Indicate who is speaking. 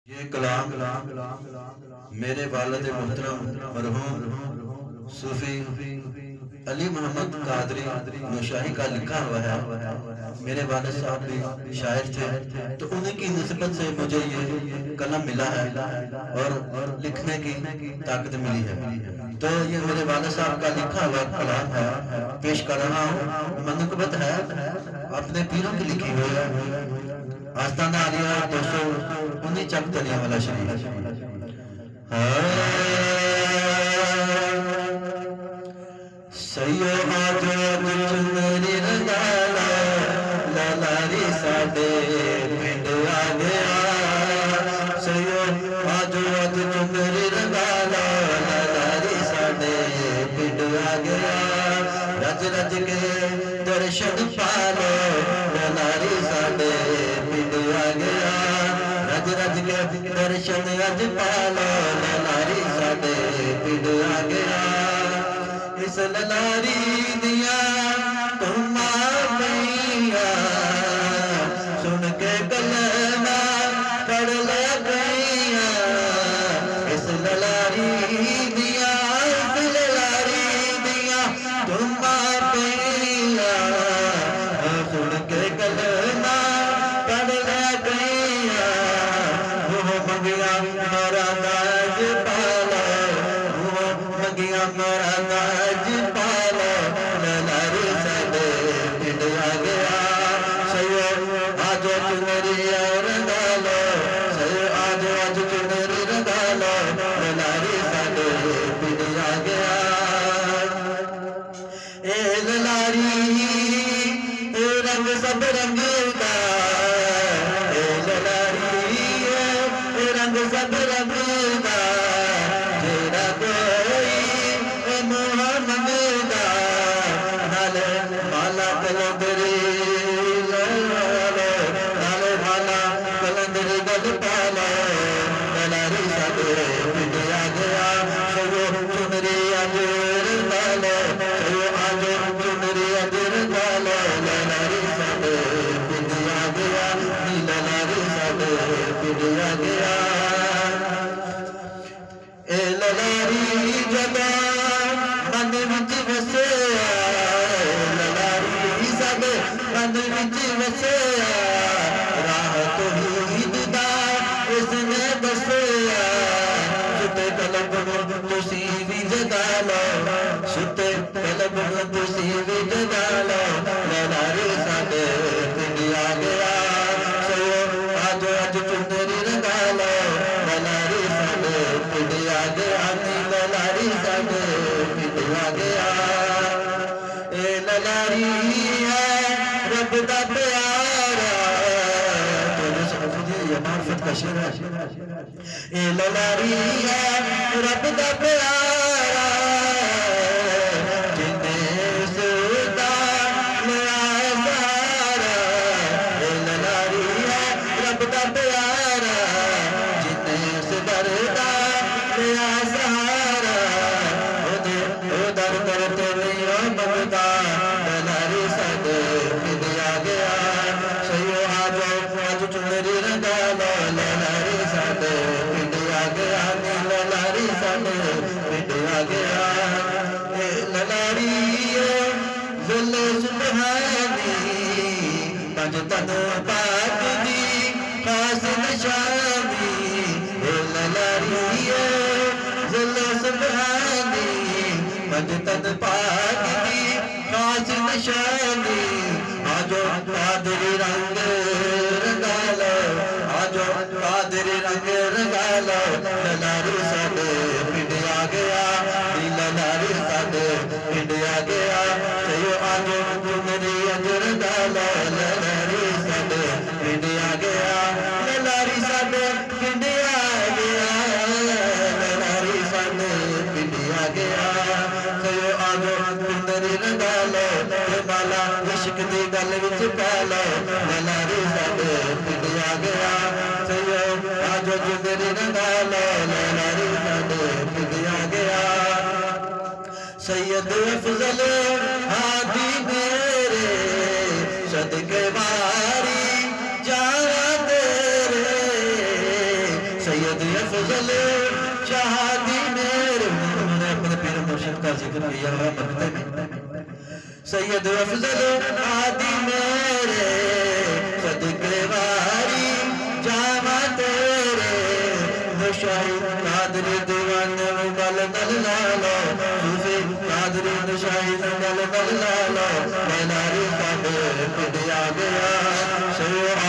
Speaker 1: ये कलाम मेरे वालिद मोहतरम मरहूम सूफी अली मोहम्मद कादरी नौशाही का लिखा हुआ है। मेरे वालिद साहब भी शायर थे, तो उन्हीं की निस्बत से मुझे ये कलम मिला है और लिखने की ताकत मिली है। तो ये मेरे वालिद साहब का लिखा हुआ कलाम है, पेश कर रहा हूँ। मनकबत है अपने पीरों की लिखी हुई है। आस्ताना आलिया 219 चक तलिया वाला शरीफ। सैयो आजो चुनरी रंगाला लालारी साडे पिंड आ गया। सैयो आजो चुनरी रंगाला लालारी साडे पिंड आ गया। रज रज के दर्शन पालो लालारी साडे पिंड आ गया। रज रज के दर्शन अज पालो लालारी साडे पिंड आ गया। इस ललारी दिया तुमा पैया सुन के कलमा पढ़ ले गैया। इस ललारी दिया तुमा पैया सुन के कलमा पढ़ ले गैया। वो मंगिया मारा दाज पाला, वो मंगिया मारा दाज पाला लालारी साडे पिंड आ गया। सयो आजो चुनरी रंगालो, सयो आजो चुनरी रंगालो लालारी साडे पिंड आ गया। ए लालारी रंग सब रंग का, ए लालारी रंग सब रंग का। तेरा कोई मोहम्मद का नाले माला कलंदरी नाले माला कलंदरी गल पाला लालारी साडे पिंड आ गया। सयो चुनरी अज रंगालो, सयो आज चुनरी अज रंगालो लालारी साडे पिंड आ गया। लालारी साडे पिंड आ गया। ए ललारी जदा मन विच वसया, ललारी साडे मन विच वसया। राह तौहीद दा इसने दसया। सुते कलब तुसी भी जगा लो, सुते कलब तुसी भी जगा लो ललारी साडे पिंड आ गया। सयो आजो अज चुनरी रंगा लो ललारी साडे पिंड आ गया। ललारी साडे पिंड आ गया। ए ललारी है रब दा प्यारा, ये मार्फत का शेर है। ए ललारी है रब दा प्यारा, जिन्हें सुदा लिया सारा। ए ललारी है रब दा प्यारा, जिन्हें सुदरदा लिया सहारा। ओ दर करते नहीं मंगता ललारी साडे पिंड आ गया। सयो आजो आज चुनरी रंगालो ललारी साडे पिंड आ गया। ललारी साडे पिंड आ गया। ललारी ज़िले सुबहानी पंज तन पाक दी खास निशानी। ललारी ज़िले सुबहानी पंज तन पाक दी खास निशानी। आजो कादरी रंग रंगालो, आजो कादरी रंग रंगालो ललारी साडे पिंड आ गया। ललारी साडे पिंड आ गया। सयो आजो चुनरी अज रंगालो ललारी साडे पिंड आ गया। ललारी साडे पिंड आ गया। ललारी साडे पिंड आ गया। सयो आजो चुनरी रंगालो माला इश्क दी गल विच पालो ललारी साडे पिंड आ गया। सयो आजो चुनरी रंगालो ललारी साडे पिंड आ गया। सैयद अफजल हादी मेरे सदके वारी जाना तेरे। सैयद अफजल शादी मेरे, उन्होंने अपने पीर मुर्शिद का जिक्र किया है मकते में। सैयद अफजल आदि मेरे सदके वारी जामा तेरे, वो शाही कादरी दीवाने गल गल लालो, सूफी कादरी नशाही गल गल लालो, मैनारी काबे खुद आ गया।